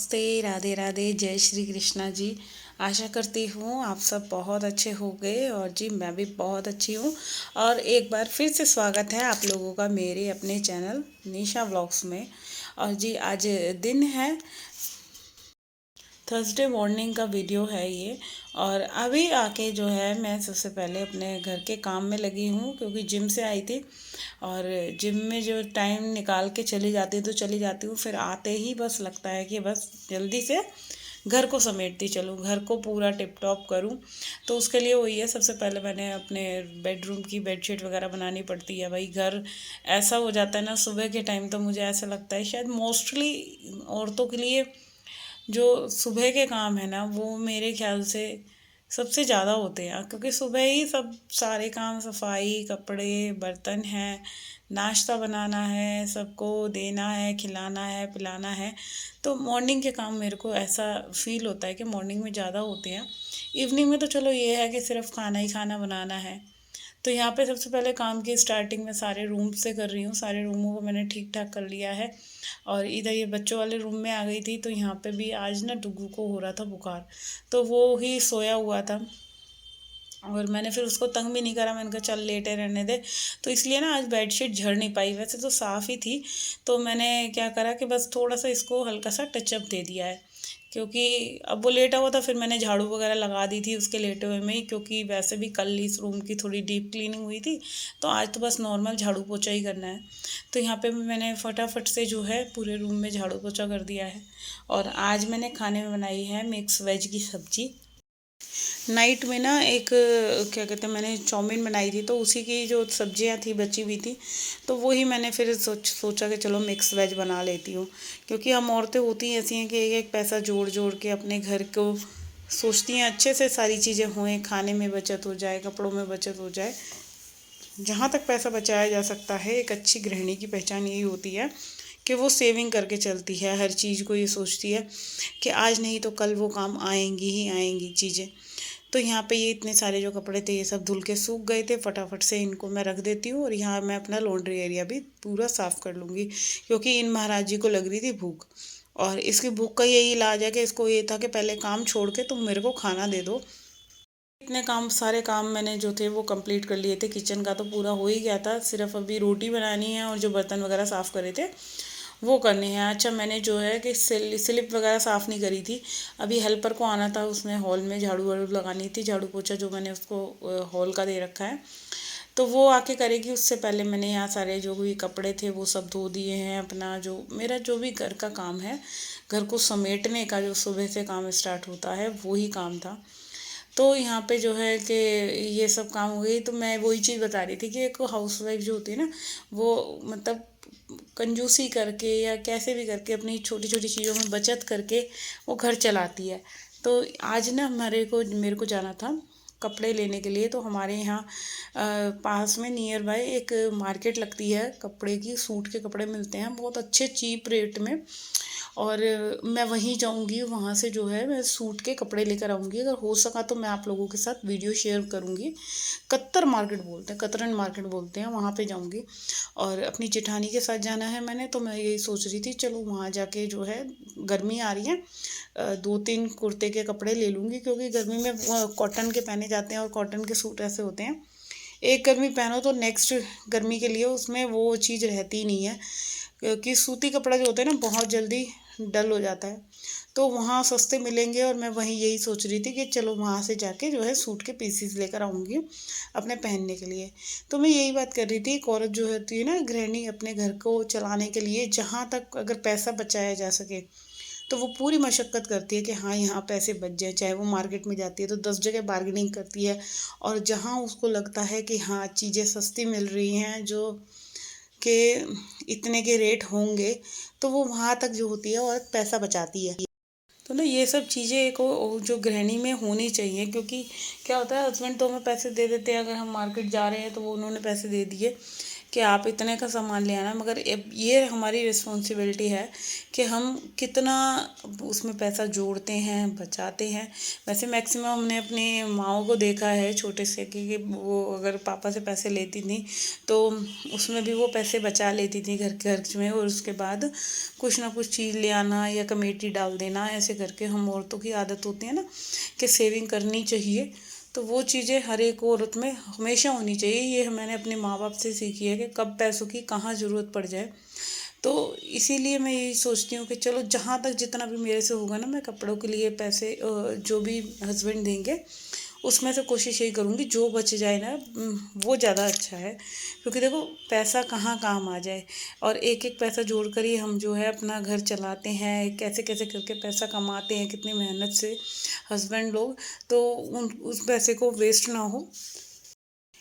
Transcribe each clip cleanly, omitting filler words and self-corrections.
नमस्ते, राधे राधे, जय श्री कृष्णा जी। आशा करती हूँ आप सब बहुत अच्छे होंगे और जी मैं भी बहुत अच्छी हूँ। और एक बार फिर से स्वागत है आप लोगों का मेरे अपने चैनल निशा व्लॉग्स में। और जी आज दिन है थर्सडे मॉर्निंग का वीडियो है ये। और अभी आके जो है मैं सबसे पहले अपने घर के काम में लगी हूँ क्योंकि जिम से आई थी। और जिम में जो टाइम निकाल के चली जाती तो चली जाती हूँ, फिर आते ही बस लगता है कि बस जल्दी से घर को समेटती चलूँ, घर को पूरा टिप टॉप करूँ। तो उसके लिए वही है, सबसे पहले मैंने अपने बेडरूम की बेडशीट वगैरह बनानी पड़ती है। भाई घर ऐसा हो जाता है ना सुबह के टाइम, तो मुझे ऐसा लगता है शायद मोस्टली औरतों के लिए जो सुबह के काम है ना वो मेरे ख्याल से सबसे ज़्यादा होते हैं, क्योंकि सुबह ही सब सारे काम, सफाई, कपड़े, बर्तन हैं, नाश्ता बनाना है, सबको देना है, खिलाना है, पिलाना है। तो मॉर्निंग के काम मेरे को ऐसा फील होता है कि मॉर्निंग में ज़्यादा होते हैं। इवनिंग में तो चलो ये है कि सिर्फ खाना ही खाना बनाना है। तो यहाँ पे सबसे पहले काम की स्टार्टिंग में सारे रूम से कर रही हूँ, सारे रूमों को मैंने ठीक ठाक कर लिया है। और इधर ये बच्चों वाले रूम में आ गई थी, तो यहाँ पे भी आज ना डुगू को हो रहा था बुखार, तो वो ही सोया हुआ था। और मैंने फिर उसको तंग भी नहीं करा, मैंने कहा चल लेटे रहने दे। तो इसलिए ना आज बेडशीट झड़ नहीं पाई, वैसे तो साफ़ ही थी। तो मैंने क्या करा कि बस थोड़ा सा इसको हल्का सा टचअप दे दिया है, क्योंकि अब वो लेटा हुआ था, फिर मैंने झाड़ू वगैरह लगा दी थी उसके लेटे हुए में ही, क्योंकि वैसे भी कल इस रूम की थोड़ी डीप क्लीनिंग हुई थी। तो आज तो बस नॉर्मल झाड़ू पोछा ही करना है। तो यहाँ पे मैंने फटाफट से जो है पूरे रूम में झाड़ू पोछा कर दिया है। और आज मैंने खाने में बनाई है मिक्स वेज की सब्ज़ी। नाइट में ना एक क्या कहते हैं, मैंने चाउमीन बनाई थी, तो उसी की जो सब्जियां थी बची हुई थी, तो वही मैंने फिर सोचा कि चलो मिक्स वेज बना लेती हूँ। क्योंकि हम औरतें होती ऐसी हैं कि एक एक पैसा जोड़ जोड़ के अपने घर को सोचती हैं अच्छे से सारी चीज़ें होएं, खाने में बचत हो जाए, कपड़ों में बचत हो जाए। जहाँ तक पैसा बचाया जा सकता है, एक अच्छी गृहिणी की पहचान यही होती है कि वो सेविंग करके चलती है, हर चीज़ को ये सोचती है कि आज नहीं तो कल वो काम आएंगी ही आएंगी चीज़ें। तो यहाँ पे ये इतने सारे जो कपड़े थे ये सब धुल के सूख गए थे, फटाफट से इनको मैं रख देती हूँ। और यहाँ मैं अपना लॉन्ड्री एरिया भी पूरा साफ़ कर लूँगी, क्योंकि इन महाराज जी को लग रही थी भूख। और इसकी भूख का यही इलाज है कि इसको ये था कि पहले काम छोड़ के तुम मेरे को खाना दे दो। इतने काम, सारे काम मैंने जो थे वो कंप्लीट कर लिए थे। किचन का तो पूरा हो ही गया था, सिर्फ अभी रोटी बनानी है और जो बर्तन वगैरह साफ़ करे थे वो करने हैं। अच्छा, मैंने जो है कि स्लिप वगैरह साफ़ नहीं करी थी। अभी हेल्पर को आना था, उसने हॉल में झाड़ू वाड़ू लगानी थी, झाड़ू पोछा जो मैंने उसको हॉल का दे रखा है, तो वो आके करेगी। उससे पहले मैंने यहाँ सारे जो भी कपड़े थे वो सब धो दिए हैं। अपना जो मेरा जो भी घर का काम है, घर को समेटने का जो सुबह से काम स्टार्ट होता है वो ही काम था। तो यहाँ पे जो है कि ये सब काम हो गई। तो मैं वही चीज़ बता रही थी कि एक हाउसवाइफ जो होती है ना, वो मतलब कंजूसी करके या कैसे भी करके अपनी छोटी छोटी चीज़ों में बचत करके वो घर चलाती है। तो आज ना मेरे को जाना था कपड़े लेने के लिए। तो हमारे यहाँ पास में नियर बाय एक मार्केट लगती है कपड़े की, सूट के कपड़े मिलते हैं बहुत अच्छे चीप रेट में। और मैं वहीं जाऊंगी, वहाँ से जो है मैं सूट के कपड़े लेकर आऊँगी। अगर हो सका तो मैं आप लोगों के साथ वीडियो शेयर करूँगी। कत्तर मार्केट बोलते हैं, कतरन मार्केट बोलते हैं, वहाँ पे जाऊँगी। और अपनी जेठानी के साथ जाना है मैंने, तो मैं यही सोच रही थी चलो वहाँ जाके जो है, गर्मी आ रही है, 2-3 कुर्ते के कपड़े ले लूँगी। क्योंकि गर्मी में कॉटन के पहने जाते हैं और कॉटन के सूट ऐसे होते हैं, एक गर्मी पहनो तो नेक्स्ट गर्मी के लिए उसमें वो चीज़ रहती ही नहीं है। क्योंकि सूती कपड़ा जो होता है ना बहुत जल्दी डल हो जाता है। तो वहाँ सस्ते मिलेंगे, और मैं वहीं यही सोच रही थी कि चलो वहाँ से जाके जो है सूट के पीसीज लेकर आऊँगी अपने पहनने के लिए। तो मैं यही बात कर रही थी, एक औरत जो होती है ना गृहिणी, अपने घर को चलाने के लिए जहाँ तक अगर पैसा बचाया जा सके तो वो पूरी मशक्क़त करती है कि हाँ यहाँ पैसे बच जाए। चाहे वो मार्केट में जाती है तो 10 जगह बार्गेनिंग करती है, और जहाँ उसको लगता है कि हाँ चीज़ें सस्ती मिल रही हैं, जो कि इतने के रेट होंगे, तो वो वहाँ तक जो होती है औरत पैसा बचाती है। तो ना ये सब चीज़ें को जो गृहिणी में होनी चाहिए। क्योंकि क्या होता है, हस्बैंड तो हमें पैसे दे देते हैं, अगर हम मार्केट जा रहे हैं तो वो उन्होंने पैसे दे दिए, कि आप इतने का सामान ले आना, मगर अब ये हमारी रिस्पॉन्सिबिलिटी है कि हम कितना उसमें पैसा जोड़ते हैं, बचाते हैं। वैसे मैक्सिमम हमने अपनी माँओं को देखा है छोटे से कि वो अगर पापा से पैसे लेती थी तो उसमें भी वो पैसे बचा लेती थी घर के खर्च में, और उसके बाद कुछ ना कुछ चीज़ ले आना या कमेटी डाल देना, ऐसे करके हम औरतों की आदत होती है ना कि सेविंग करनी चाहिए। तो वो चीज़ें हर एक औरत में हमेशा होनी चाहिए। ये मैंने अपने माँ बाप से सीखी है कि कब पैसों की कहाँ ज़रूरत पड़ जाए। तो इसीलिए मैं यही सोचती हूँ कि चलो जहाँ तक जितना भी मेरे से होगा ना, मैं कपड़ों के लिए पैसे जो भी हस्बैंड देंगे उसमें से कोशिश यही करूँगी जो बच जाए ना, वो ज़्यादा अच्छा है। क्योंकि देखो पैसा कहाँ काम आ जाए, और एक एक पैसा जोड़ कर ही हम जो है अपना घर चलाते हैं, कैसे कैसे करके पैसा कमाते हैं कितनी मेहनत से हस्बैंड लोग। तो उन उस पैसे को वेस्ट ना हो,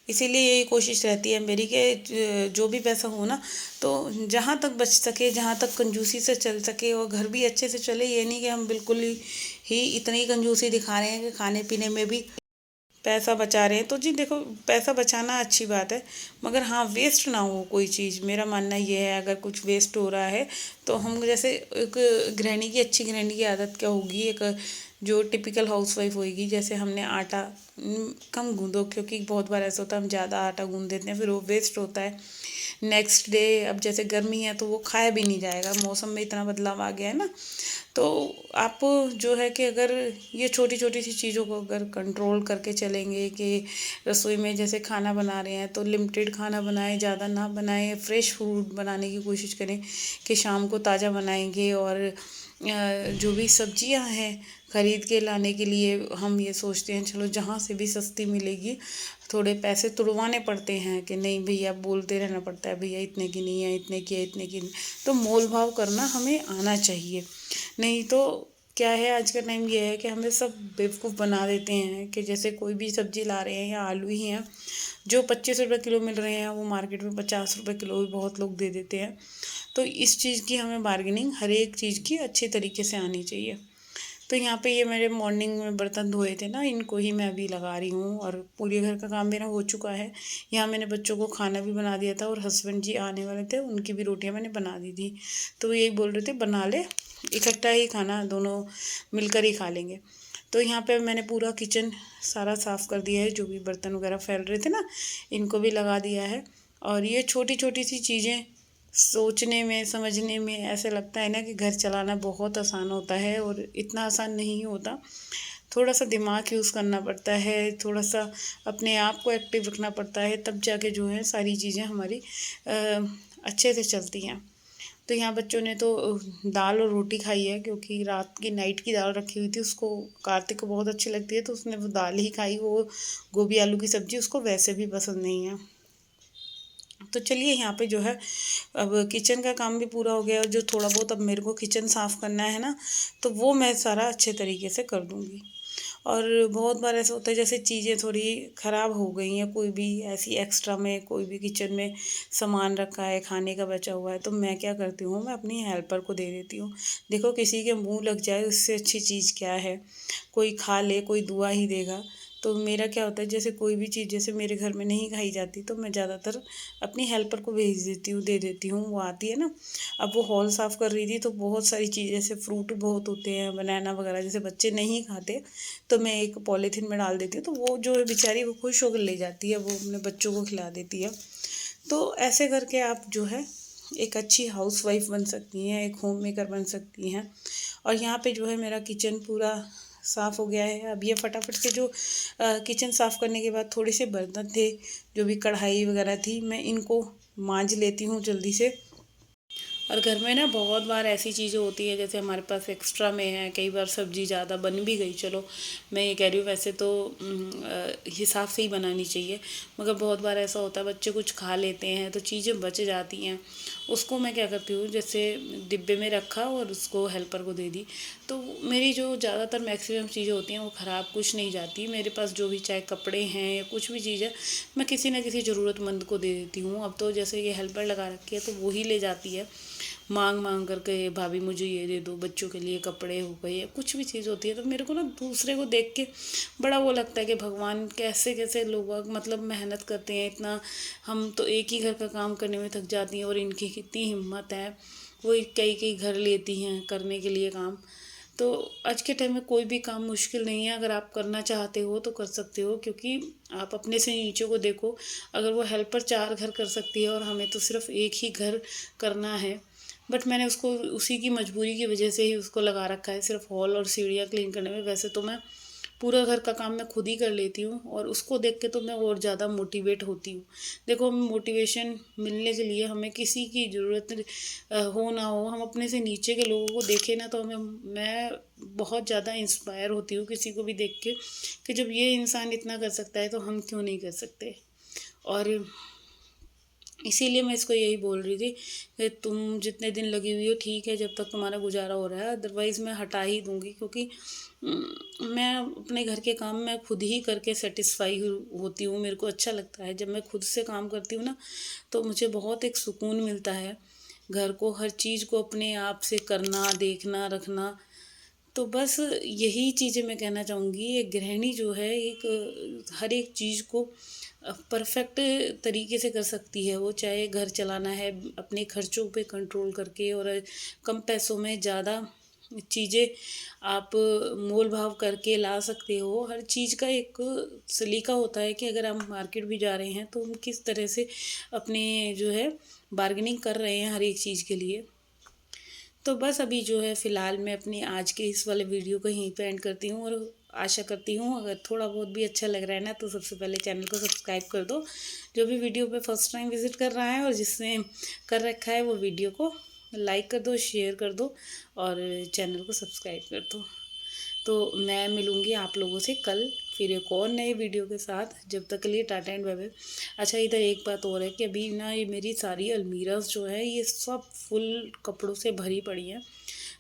इसीलिए यही कोशिश रहती है मेरी कि जो भी पैसा हो ना, तो जहाँ तक बच सके, जहाँ तक कंजूसी से चल सके और घर भी अच्छे से चले। ये नहीं कि हम बिल्कुल ही इतनी कंजूसी दिखा रहे हैं कि खाने पीने में भी पैसा बचा रहे हैं। तो जी देखो, पैसा बचाना अच्छी बात है, मगर हाँ वेस्ट ना हो कोई चीज़। मेरा मानना ये है, अगर कुछ वेस्ट हो रहा है तो हम जैसे एक गृहिणी की, अच्छी गृहिणी की आदत क्या होगी, एक जो टिपिकल हाउसवाइफ होएगी, जैसे हमने आटा कम गूंदो, क्योंकि बहुत बार ऐसा होता है हम ज़्यादा आटा गूंद देते हैं फिर वो वेस्ट होता है नेक्स्ट डे। अब जैसे गर्मी है तो वो खाया भी नहीं जाएगा, मौसम में इतना बदलाव आ गया है ना। तो आप जो है कि अगर ये छोटी छोटी सी चीज़ों को अगर कंट्रोल करके चलेंगे कि रसोई में जैसे खाना बना रहे हैं तो लिमिटेड खाना बनाएं, ज़्यादा ना बनाएं, फ्रेश फूड बनाने की कोशिश करें कि शाम को ताज़ा बनाएंगे। और जो भी सब्जियां हैं ख़रीद के लाने के लिए हम ये सोचते हैं चलो जहाँ से भी सस्ती मिलेगी, थोड़े पैसे तुड़वाने पड़ते हैं कि नहीं भैया, बोलते रहना पड़ता है भैया इतने की नहीं है, इतने की है, इतने की नहीं। तो मोल भाव करना हमें आना चाहिए। नहीं तो क्या है, आज का टाइम ये है कि हमें सब बेवकूफ़ बना देते हैं कि जैसे कोई भी सब्ज़ी ला रहे हैं या आलू ही हैं जो 25 रुपये किलो मिल रहे हैं, वो मार्केट में 50 रुपये किलो भी बहुत लोग दे देते हैं। तो इस चीज़ की हमें बार्गेनिंग हर एक चीज़ की अच्छे तरीके से आनी चाहिए। तो यहाँ पे ये मेरे मॉर्निंग में बर्तन धोए थे ना, इनको ही मैं अभी लगा रही हूँ और पूरे घर का काम मेरा हो चुका है। यहाँ मैंने बच्चों को खाना भी बना दिया था और हस्बैंड जी आने वाले थे, उनकी भी रोटियाँ मैंने बना दी थी। तो यही बोल रहे थे बना ले, इकट्ठा ही खाना, दोनों मिलकर ही खा लेंगे। तो यहाँ पे मैंने पूरा किचन सारा साफ़ कर दिया है, जो भी बर्तन वगैरह फैल रहे थे ना इनको भी लगा दिया है। और ये छोटी छोटी सी चीज़ें सोचने में, समझने में ऐसे लगता है ना कि घर चलाना बहुत आसान होता है, और इतना आसान नहीं होता। थोड़ा सा दिमाग यूज़ करना पड़ता है, थोड़ा सा अपने आप को एक्टिव रखना पड़ता है, तब जाके जो है सारी चीज़ें हमारी अच्छे से चलती हैं। तो यहाँ बच्चों ने तो दाल और रोटी खाई है, क्योंकि रात की नाइट की दाल रखी हुई थी, उसको कार्तिक को बहुत अच्छी लगती है तो उसने वो दाल ही खाई। वो गोभी आलू की सब्ज़ी उसको वैसे भी पसंद नहीं है। तो चलिए यहाँ पे जो है अब किचन का काम भी पूरा हो गया, और जो थोड़ा बहुत अब मेरे को किचन साफ़ करना है ना, तो वो मैं सारा अच्छे तरीके से कर दूँगी। और बहुत बार ऐसा होता है जैसे चीज़ें थोड़ी ख़राब हो गई हैं, कोई भी ऐसी एक्स्ट्रा में कोई भी किचन में सामान रखा है, खाने का बचा हुआ है, तो मैं क्या करती हूँ, मैं अपनी हेल्पर को दे देती हूँ। देखो किसी के मुँह लग जाए उससे अच्छी चीज़ क्या है, कोई खा ले, कोई दुआ ही देगा। तो मेरा क्या होता है, जैसे कोई भी चीज़ जैसे मेरे घर में नहीं खाई जाती तो मैं ज़्यादातर अपनी हेल्पर को भेज देती हूँ, दे देती हूँ। वो आती है ना, अब वो हॉल साफ़ कर रही थी तो बहुत सारी चीज़ जैसे फ्रूट बहुत होते हैं, बनाना वगैरह जैसे बच्चे नहीं खाते, तो मैं एक पॉलीथीन में डाल देती हूँ, तो वो जो है बेचारी वो खुश होकर ले जाती है, वो अपने बच्चों को खिला देती है। तो ऐसे करके आप जो है एक अच्छी हाउसवाइफ बन सकती हैं, एक होम मेकर बन सकती हैं। और यहाँ पे जो है मेरा किचन पूरा साफ़ हो गया है। अब ये फटाफट से जो किचन साफ़ करने के बाद थोड़े से बर्तन थे, जो भी कढ़ाई वगैरह थी, मैं इनको मांज लेती हूँ जल्दी से। और घर में ना बहुत बार ऐसी चीज़ें होती हैं, जैसे हमारे पास एक्स्ट्रा में है, कई बार सब्ज़ी ज़्यादा बन भी गई, चलो मैं ये कह रही हूँ वैसे तो हिसाब से ही बनानी चाहिए, मगर बहुत बार ऐसा होता है बच्चे कुछ खा लेते हैं तो चीज़ें बच जाती हैं। उसको मैं क्या करती हूँ, जैसे डिब्बे में रखा और उसको हेल्पर को दे दी, तो मेरी जो ज़्यादातर मैक्सिमम चीज़ें होती हैं वो ख़राब कुछ नहीं जाती। मेरे पास जो भी चाहे कपड़े हैं या कुछ भी चीज़ है, मैं किसी न किसी ज़रूरतमंद को दे देती हूँ। अब तो जैसे ये हेल्पर लगा रखी है तो वो ही ले जाती है मांग मांग करके, भाभी मुझे ये दे दो, बच्चों के लिए कपड़े हो गए या कुछ भी चीज़ होती है। तो मेरे को ना दूसरे को देख के बड़ा वो लगता है कि भगवान कैसे कैसे लोग मतलब मेहनत करते हैं इतना। हम तो एक ही घर का काम करने में थक जाती हैं और इनकी कितनी हिम्मत है, वो कई कई घर लेती हैं करने के लिए काम। तो आज के टाइम में कोई भी काम मुश्किल नहीं है, अगर आप करना चाहते हो तो कर सकते हो। क्योंकि आप अपने से नीचे को देखो, अगर वो हेल्पर 4 घर कर सकती है और हमें तो सिर्फ एक ही घर करना है। बट मैंने उसको उसी की मजबूरी की वजह से ही उसको लगा रखा है सिर्फ हॉल और सीढ़ियाँ क्लीन करने में। वैसे तो मैं पूरा घर का काम मैं खुद ही कर लेती हूँ और उसको देख के तो मैं और ज़्यादा मोटिवेट होती हूँ। देखो, हमें मोटिवेशन मिलने के लिए हमें किसी की ज़रूरत हो ना हो, हम अपने से नीचे के लोगों को देखें ना तो मैं बहुत ज़्यादा इंस्पायर होती हूँ किसी को भी देख के, कि जब ये इंसान इतना कर सकता है तो हम क्यों नहीं कर सकते। और इसीलिए मैं इसको यही बोल रही थी कि तुम जितने दिन लगी हुई हो ठीक है, जब तक तुम्हारा गुजारा हो रहा है, अदरवाइज़ मैं हटा ही दूँगी। क्योंकि मैं अपने घर के काम मैं खुद ही करके सेटिस्फाई होती हूँ। मेरे को अच्छा लगता है जब मैं खुद से काम करती हूँ ना, तो मुझे बहुत एक सुकून मिलता है। घर को हर चीज़ को अपने आप से करना, देखना, रखना। तो बस यही चीज़ें मैं कहना चाहूँगी। एक गृहिणी जो है एक हर एक चीज़ को परफेक्ट तरीके से कर सकती है। वो चाहे घर चलाना है अपने खर्चों पे कंट्रोल करके, और कम पैसों में ज़्यादा चीज़ें आप मोल भाव करके ला सकते हो। हर चीज़ का एक सलीका होता है कि अगर हम मार्केट भी जा रहे हैं तो हम किस तरह से अपने जो है बार्गेनिंग कर रहे हैं हर एक चीज़ के लिए। तो बस अभी जो है फ़िलहाल मैं अपनी आज के इस वाले वीडियो को यहीं पे एंड करती हूँ, और आशा करती हूँ अगर थोड़ा बहुत भी अच्छा लग रहा है ना तो सबसे पहले चैनल को सब्सक्राइब कर दो। जो भी वीडियो पे फर्स्ट टाइम विज़िट कर रहा है और जिसने कर रखा है वो वीडियो को लाइक कर दो, शेयर कर दो और चैनल को सब्सक्राइब कर दो। तो मैं मिलूँगी आप लोगों से कल फिर एक और नए वीडियो के साथ। जब तक के लिए टाटा एंड बाय बाय। अच्छा, इधर एक बात और है कि अभी ना ये मेरी सारी अलमीराज जो है ये सब फुल कपड़ों से भरी पड़ी हैं।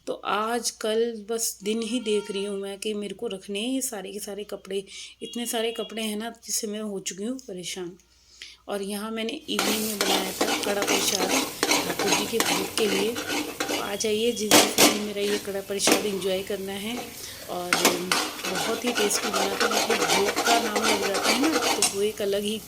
तो आज कल बस दिन ही देख रही हूँ मैं कि मेरे को रखने हैं ये सारे के सारे कपड़े। इतने सारे कपड़े हैं ना जिससे मैं हो चुकी हूँ परेशान। और यहाँ मैंने इवनिंग में बनाया था कड़ा प्रसाद ठाकुर जी के भोग के लिए। तो आ जाइए, जिस दिन मेरा ये कड़ा प्रसाद एंजॉय करना है। और बहुत ही टेस्टी बना था, मतलब भोग का नाम लग जाता है ना तो वो एक अलग ही